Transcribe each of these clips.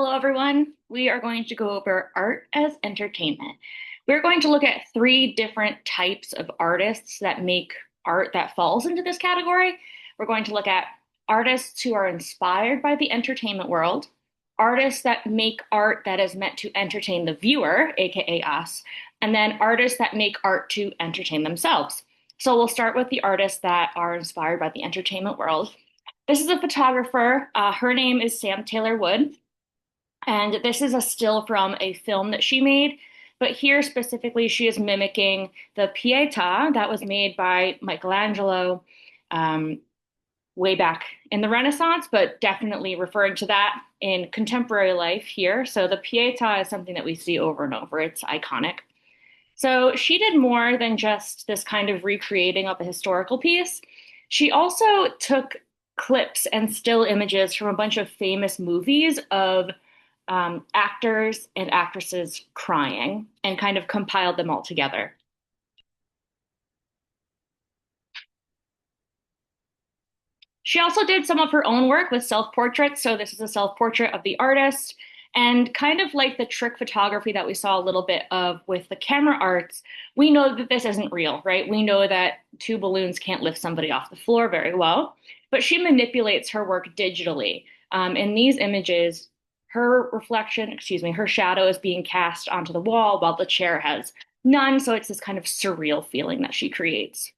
Hello, everyone. We are going to go over art as entertainment. We're going to look at three different types of artists that make art that falls into this category. We're going to look at artists who are inspired by the entertainment world, artists that make art that is meant to entertain the viewer, aka us, and then artists that make art to entertain themselves. So we'll start with the artists that are inspired by the entertainment world. This is a photographer. Her name is Sam Taylor Wood. And this is a still from a film that she made. But here specifically, she is mimicking the Pietà that was made by Michelangelo um, way back in the Renaissance, but definitely referring to that in contemporary life here. So the Pietà is something that we see over and over. It's iconic. So she did more than just this kind of recreating of a historical piece. She also took clips and still images from a bunch of famous movies of actors and actresses crying and kind of compiled them all together. She also did some of her own work with self-portraits. So this is a self-portrait of the artist. And kind of like the trick photography that we saw a little bit of with the camera arts, we know that this isn't real, right? We know that two balloons can't lift somebody off the floor very well, but she manipulates her work digitally. In these images, her reflection, excuse me, her shadow is being cast onto the wall while the chair has none. So it's this kind of surreal feeling that she creates.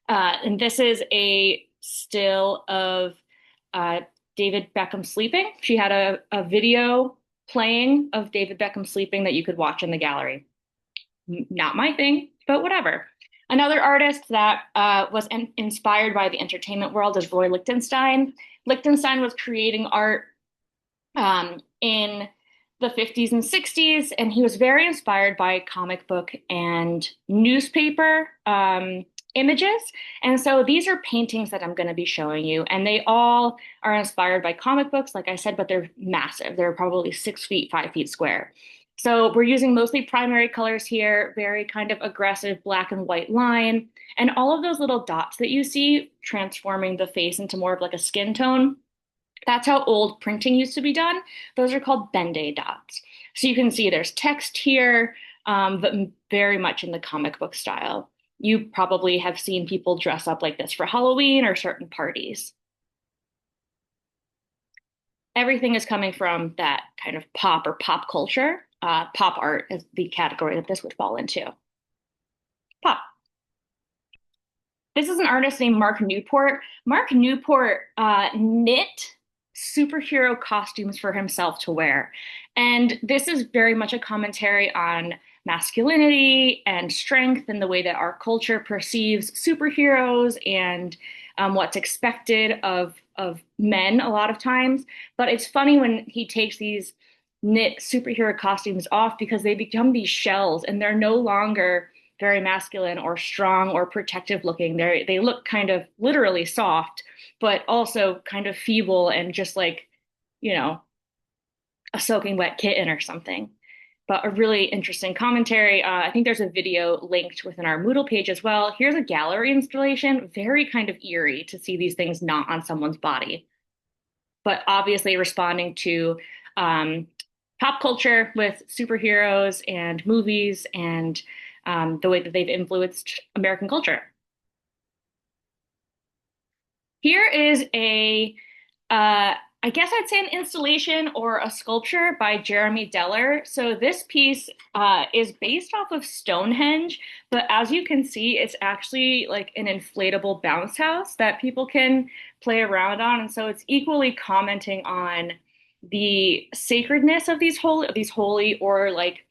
And this is a still of uh, David Beckham sleeping. She had a video playing of David Beckham sleeping that you could watch in the gallery. Not my thing, but whatever. Another artist that was inspired by the entertainment world is Roy Lichtenstein. Lichtenstein was creating art in the 50s and 60s, and he was very inspired by comic book and newspaper images. And so these are paintings that I'm going to be showing you, and they all are inspired by comic books, like I said, but they're massive. They're probably 6 feet, 5 feet square. So we're using mostly primary colors here, very kind of aggressive black and white line, and all of those little dots that you see transforming the face into more of like a skin tone. That's how old printing used to be done. Those are called Ben-Day dots. So you can see there's text here, but very much in the comic book style. You probably have seen people dress up like this for Halloween or certain parties. Everything is coming from that kind of pop or pop culture. Pop art is the category that this would fall into. Pop. This is an artist named Mark Newport. Mark Newport knit superhero costumes for himself to wear. And this is very much a commentary on masculinity and strength and the way that our culture perceives superheroes and what's expected of men a lot of times. But it's funny when he takes these knit superhero costumes off because they become these shells and they're no longer very masculine or strong or protective looking. They look kind of literally soft, but also kind of feeble and just like, you know, a soaking wet kitten or something. But a really interesting commentary. I think there's a video linked within our Moodle page as well. Here's a gallery installation, very kind of eerie to see these things not on someone's body, but obviously responding to pop culture with superheroes and movies and the way that they've influenced American culture. Here is I guess I'd say an installation or a sculpture by Jeremy Deller. So this piece is based off of Stonehenge, but as you can see, it's actually like an inflatable bounce house that people can play around on. And so it's equally commenting on the sacredness of these holy or like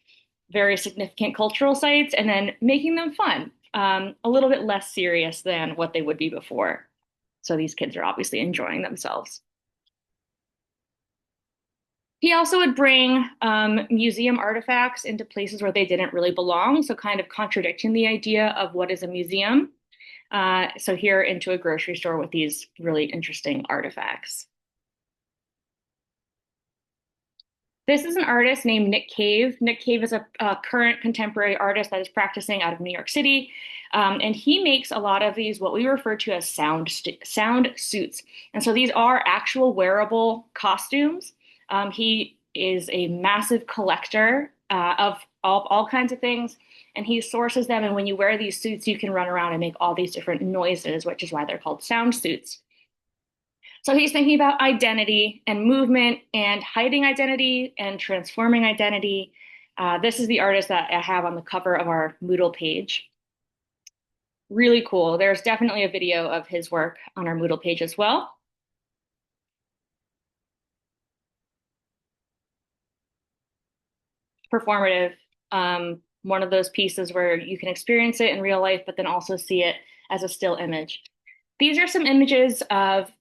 very significant cultural sites, and then making them fun, a little bit less serious than what they would be before. So these kids are obviously enjoying themselves. He also would bring museum artifacts into places where they didn't really belong, so kind of contradicting the idea of what is a museum. So here into a grocery store with these really interesting artifacts. This is an artist named Nick Cave. Nick Cave is a current contemporary artist that is practicing out of New York City. And he makes a lot of these, what we refer to as sound suits. And so these are actual wearable costumes. He is a massive collector of all kinds of things, and he sources them. And when you wear these suits, you can run around and make all these different noises, which is why they're called sound suits. So he's thinking about identity and movement and hiding identity and transforming identity. This is the artist that I have on the cover of our Moodle page. Really cool. There's definitely a video of his work on our Moodle page as well. Performative, one of those pieces where you can experience it in real life, but then also see it as a still image. These are some images of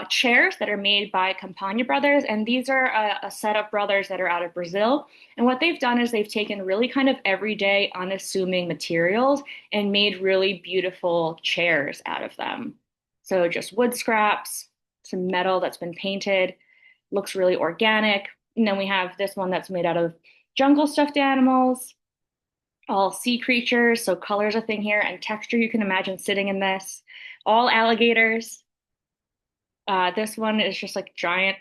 chairs that are made by Campagna Brothers, and these are a set of brothers that are out of Brazil. And what they've done is they've taken really kind of everyday, unassuming materials and made really beautiful chairs out of them. So just wood scraps, some metal that's been painted, looks really organic. And then we have this one that's made out of jungle stuffed animals, all sea creatures. So color's a thing here, and texture you can imagine sitting in this. All alligators. This one is just like giant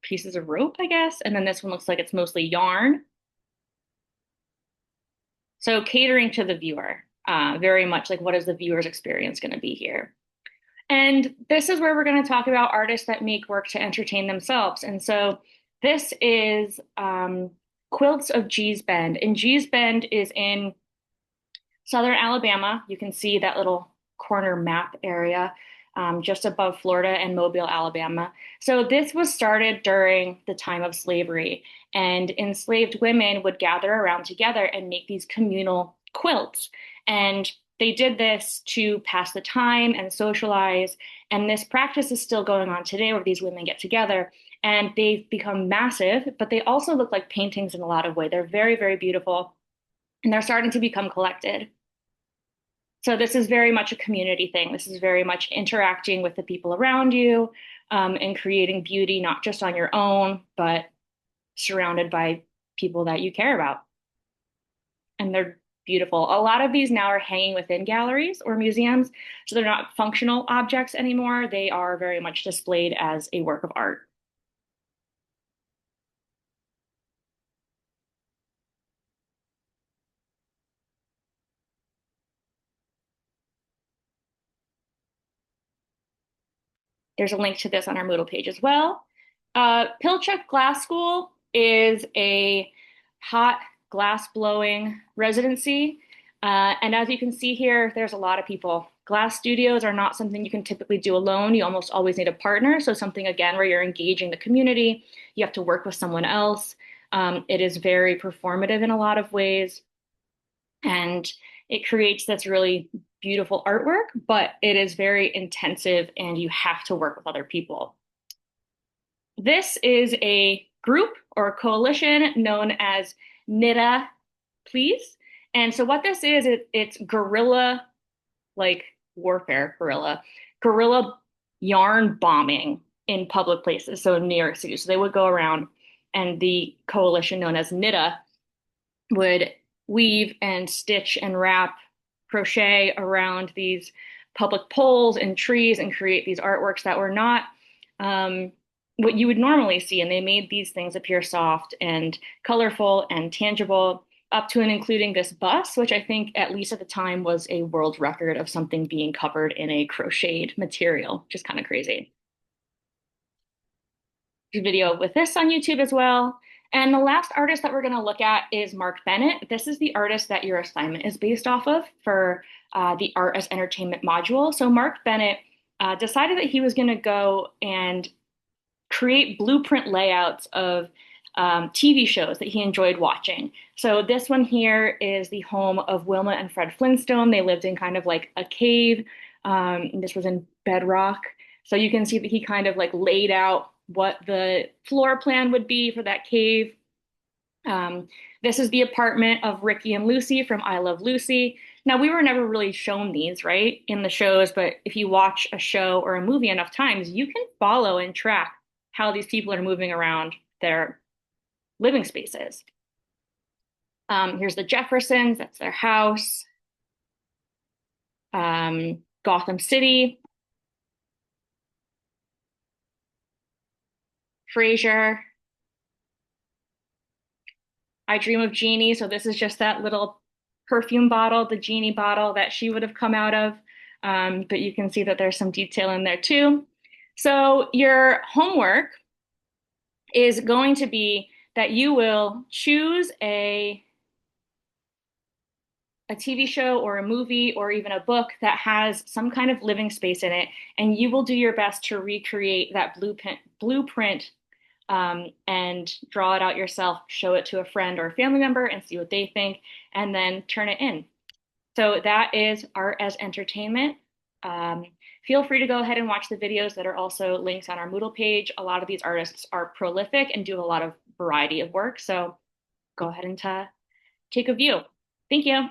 pieces of rope, I guess. And then this one looks like it's mostly yarn. So catering to the viewer, very much like what is the viewer's experience going to be here? And this is where we're going to talk about artists that make work to entertain themselves. And so this is Quilts of Gee's Bend. And Gee's Bend is in southern Alabama. You can see that little corner map area just above Florida and Mobile, Alabama. So this was started during the time of slavery, and enslaved women would gather around together and make these communal quilts. And they did this to pass the time and socialize. And this practice is still going on today where these women get together and they've become massive, but they also look like paintings in a lot of ways. They're very, very beautiful and they're starting to become collected. So this is very much a community thing. This is very much interacting with the people around you and creating beauty, not just on your own, but surrounded by people that you care about. And they're beautiful. A lot of these now are hanging within galleries or museums. So they're not functional objects anymore. They are very much displayed as a work of art. There's a link to this on our Moodle page as well. Pilchuck Glass School is a hot glass blowing residency. And as you can see here, there's a lot of people. Glass studios are not something you can typically do alone. You almost always need a partner. So something, again, where you're engaging the community, you have to work with someone else. It is very performative in a lot of ways. And it creates this really beautiful artwork, but it is very intensive and you have to work with other people. This is a group or a coalition known as Knita Please. And so what this is, it's guerrilla, like warfare, guerrilla yarn bombing in public places. So in New York City. So they would go around and the coalition known as Knita would weave and stitch and wrap crochet around these public poles and trees and create these artworks that were not what you would normally see. And they made these things appear soft and colorful and tangible, up to and including this bus, which I think, at least at the time, was a world record of something being covered in a crocheted material, which is kind of crazy. There's a video with this on YouTube as well. And the last artist that we're going to look at is Mark Bennett. This is the artist that your assignment is based off of for the Art as Entertainment module. So Mark Bennett decided that he was going to go and create blueprint layouts of TV shows that he enjoyed watching. So this one here is the home of Wilma and Fred Flintstone. They lived in kind of like a cave. This was in bedrock. So you can see that he kind of like laid out what the floor plan would be for that cave. This is the apartment of Ricky and Lucy from I Love Lucy. Now, we were never really shown these, right, in the shows, but if you watch a show or a movie enough times, you can follow and track how these people are moving around their living spaces. Here's the Jeffersons, that's their house. Gotham City. Frasier. I Dream of Jeannie. So this is just that little perfume bottle, the Jeannie bottle that she would have come out of. But you can see that there's some detail in there too. So your homework is going to be that you will choose a TV show or a movie or even a book that has some kind of living space in it, and you will do your best to recreate that blueprint and draw it out yourself, show it to a friend or a family member and see what they think, and then turn it in. So that is art as entertainment. Um, Feel free to go ahead and watch the videos that are also links on our Moodle page. A lot of these artists are prolific and do a lot of variety of work. So go ahead and take a view. Thank you.